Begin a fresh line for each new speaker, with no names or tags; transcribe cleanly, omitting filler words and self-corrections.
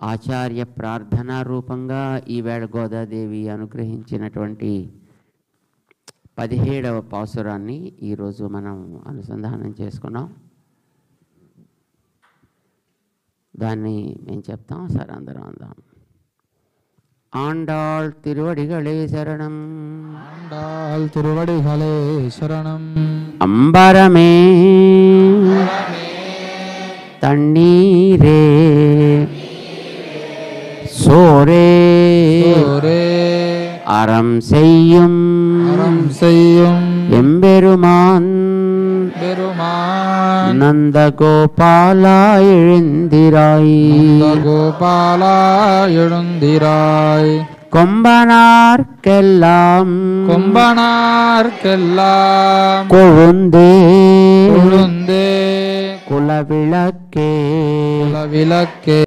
ఆచార్య ప్రార్థనా రూపంగా ఈవేళ గోదాదేవి అనుగ్రహించినటువంటి 17వ పాసురాన్ని ఈరోజు మనం అనుసంధానం చేసుకున్నాం. దాన్ని మేము చెప్తాం, సరే అందరం అందాం. ஆண்டாள் திருவடிகளே சரணம்.
ஆண்டாள் திருவடிகளே சரணம்.
அம்பரமே தண்ணீரே சோரே அறம் செய்யும் எம்பெருமான் நந்தகோபாலா எழுந்திராய் கொம்பனார்க்கெல்லாம் கொழுந்தே குலவிளக்கே